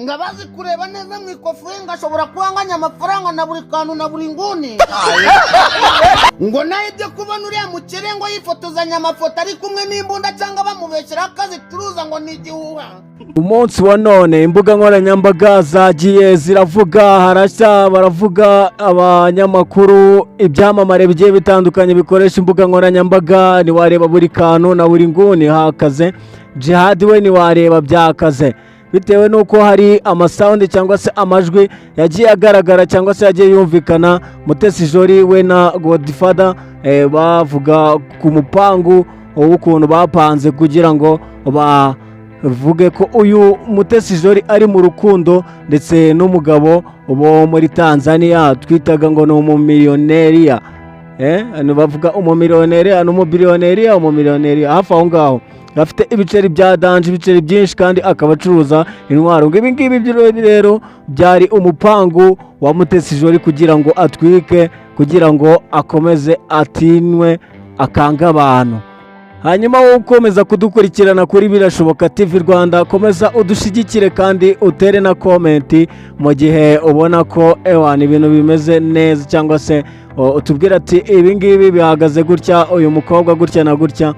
ngabazi kureba neza mu ikofu ye ngashobora kuhanganya amafaranga na buri kantu na buri nguni ngo nayo ibyo kubona uriya mukire ngo yifotozanya amafoto ari kumwe n'imbunda cyangwa bamubeshyira akazicuruza ngo ni igihuha. Umunsi wa none imbuga nkoranyambaga zagiye ziravuga, harashya baravuga abanyamakuru, ibyamamare bigiye bitandukanye bikoresha imbuga nkoranyambaga, niwareba buri kantu na buri nguni hakaze. Jihad we niwareba byakaze, bitewe nuko hari amasaundi cyangwa se amajwi yagiye agaragara cyangwa se yagiye yumvikana. Mutesi Jolly we na Godfather bavuga ku mupangu w'ukuntu bapanze kugira ngo bavuge ko uyu Mutesi Jolly ari mu rukundo ndetse n'umugabo bo muri Tanzania twitaga ngo ni umumiliyoneriya. Bavuga umumiliyoneriya n'umumiliyoneriya hafi aho ngaho, afite ibiceri bya danje, ibiceri byinshi kandi akaba acuruza intwaro. Ibi ngibi rero byari umupangu wa Mutesi Jolly kugira ngo atwike, kugira ngo akomeze atinwe akanga abantu. Hanyuma wowe ukomeza kudukurikirana kuri Birashoboka TV Rwanda, komeza udushyigikire kandi utere na komenti mu gihe ubona ko ibintu bimeze neza, cyangwa se utubwira ati ibi ngibi bihagaze gutya, uyu mukobwa gutya na gutya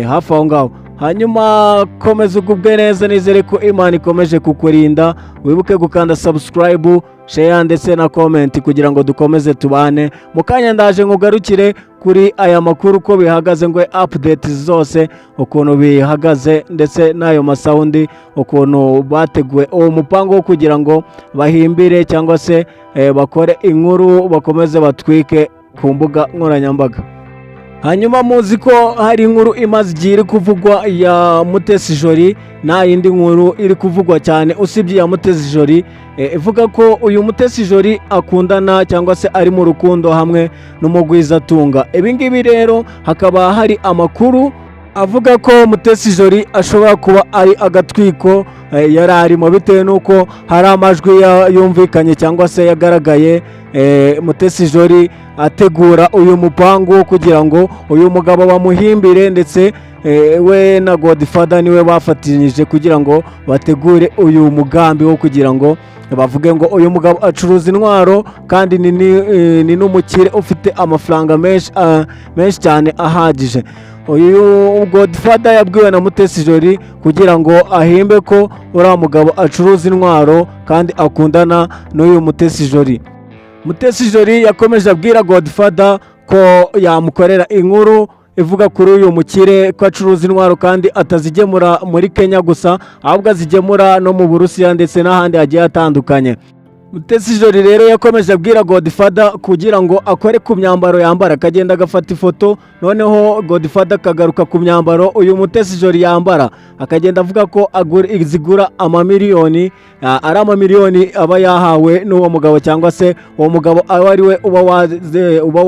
hafi aho ngaho. Hanyuma komeza ugubwe neza, nizere ko Imana ikomeje kukurinda. Wibuke gukanda subscribe, share ndetse na comment kugira ngo dukomeze tubane. Mukanya ndaje ngugarukire kuri aya makuru ko bihagaze, ngo update zose ukuntu bihagaze ndetse n'ayo masaundi ukuntu bateguwe uwo mupango kugira ngo bahimbire cyangwa se bakore inkuru, bakomeze batwike ku mbuga nkoranyambaga. Hanyuma muzi ko hari inkuru imaze igihe iri kuvugwa ya Mutesi Jolly, nta yindi nkuru iri kuvugwa cyane usibye ya Mutesi Jolly, ivuga ko uyu Mutesi Jolly akundana cyangwa se ari mu rukundo hamwe n'umugwizatunga. Ibi ngibi rero hakaba hari amakuru avuga ko Mutesi Jolly ashobora kuba ari agatwiko yari arimo, bitewe n'uko hari amajwi yumvikanye cyangwa se yagaragaye Mutesi Jolly ategura uyu mupango kugira ngo uyu mugabo bamuhimbire, ndetse we na Godfather niwe bafatanyije kugira ngo bategure uyu mugambi wo kugira ngo bavuge ngo uyu mugabo acuruza intwaro kandi ni n'umukire ufite amafaranga menshi cyane ahagije. Uyu Godfather yabwiwe na Mutesi Jolly kugira ngo ahimbe ko uriya mugabo acuruza intwaro kandi akundana n'uyu Mutesi Jolly. Mutesi Jolly yakomeje abwira Godfather ko yamukorera inkuru ivuga kuri uyu mukire ko acuruza intwaro kandi atazigemura muri Kenya gusa, ahubwo azigemura no mu Burusiya ndetse n'ahandi hagiye hatandukanye. Mutesi Jolly rero yakomeje abwira Godfather kugira ngo akore ku myambaro yambara, akagenda agafata ifoto, noneho Godfather akagaruka ku myambaro uyu Mutesi Jolly yambara, akagenda avuga ko zigura amamiliyoni, ari amamiliyoni aba yahawe n'uwo mugabo, cyangwa se uwo mugabo aba ari we uba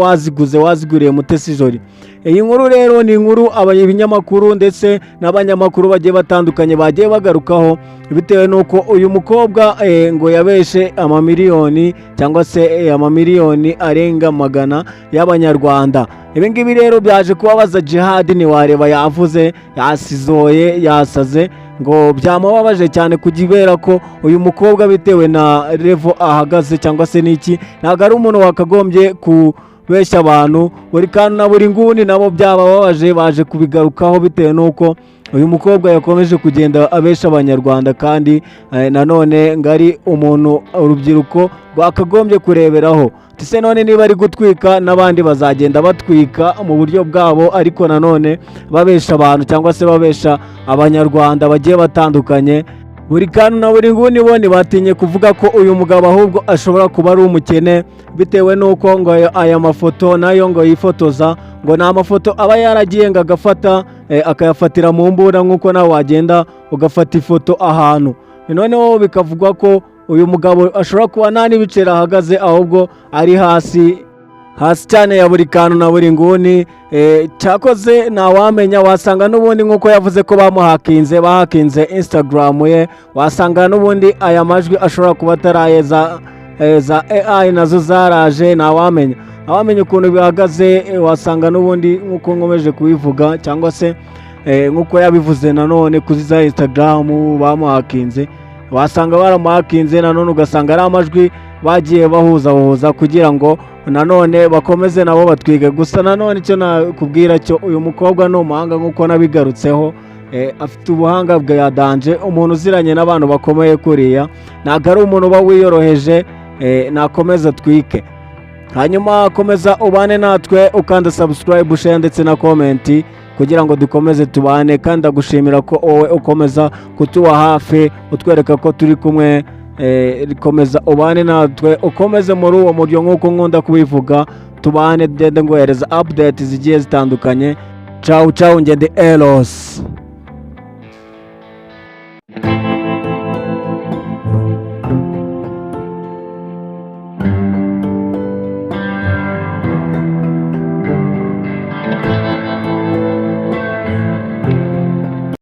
waziguriye Mutesi Jolly. Iyi nkuru rero ni inkuru ibinyamakuru ndetse n'abanyamakuru bagiye batandukanye bagiye bagarukaho, bitewe n'uko uyu mukobwa ngo yabeshe amamiliyoni cyangwa se amamiliyoni arenga 100 y'abanyarwanda. Ibi ngibi rero byaje kubabaza Jihad, niwareba yavuze, yasizoye, yasaze, ngo byamubabaje cyane kugibera ko uyu mukobwa bitewe na level ahagaze cyangwa se niki, ntabwo ari umuntu wakagombye kubeshya abantu buri kantu na buri nguni. Nabo byababaje, baje kubigarukaho bitewe n'uko uyu mukobwa yakomeje kugenda abesha abanyarwanda, kandi nanone ngari umuntu urubyiruko rwakagombye kureberaho. Tise none niba ari gutwika, n'abandi bazagenda batwika mu buryo bwabo, ariko nanone babesha abantu cyangwa se babesha abanyarwanda bagiye batandukanye. Buri kantu na buri nguni bone batinye kuvuga ko uyu mugabo ahubwo ashobora kuba ari umukene, bitewe n'uko ngo aya mafoto nayo ngo yifotoza, ngo nta mafoto aba yaragiye ngo agafata akayafatira mu mbura nk'uko nawe wagenda ugafata ifoto ahantu. Noneho bikavugwa ko uyu mugabo ashobora kuba nta n'ibiceri ahagaze, ahubwo ari hasi cyane ya buri kantu na buri nguni. Cyakoze ntawamenya, wasanga n'ubundi nk'uko yavuze ko bahakinze Instagram ye, wasanga n'ubundi aya majwi ashobora kuba ataraye za AI nazo zaraje. ntawamenya ukuntu bihagaze, wasanga n'ubundi nk'uko nkomeje kubivuga, cyangwa se nk'uko yabivuze nanone kuri za Instagram bamuhakinze. wasanga baramuhakinze nanone ugasanga ari amajwi bagiye bahuza kugira ngo nanone bakomeze nabo batwige. Gusa nanone icyo nakubwira cyo uyu mukobwa ni umuhanga nk'uko nabigarutseho, afite ubuhanga bwa danje, umuntu uziranye n'abantu bakomeye kuriya, ntabwo ari umuntu uba wiyoroheje, nakomeza twike. Hanyuma komeza ubane natwe ukanda subscribe, share ndetse na comment kugira ngo dukomeze tubane, kandi ndagushimira ko wowe ukomeza kutuba hafi utwereka ko turi kumwe. Komeza ubane natwe, ukomeze muri uwo muryo nk'uko nkunda kubivuga, tubane ngende ngohereza update zigiye zitandukanye. Ciao ciao, ngende Elos.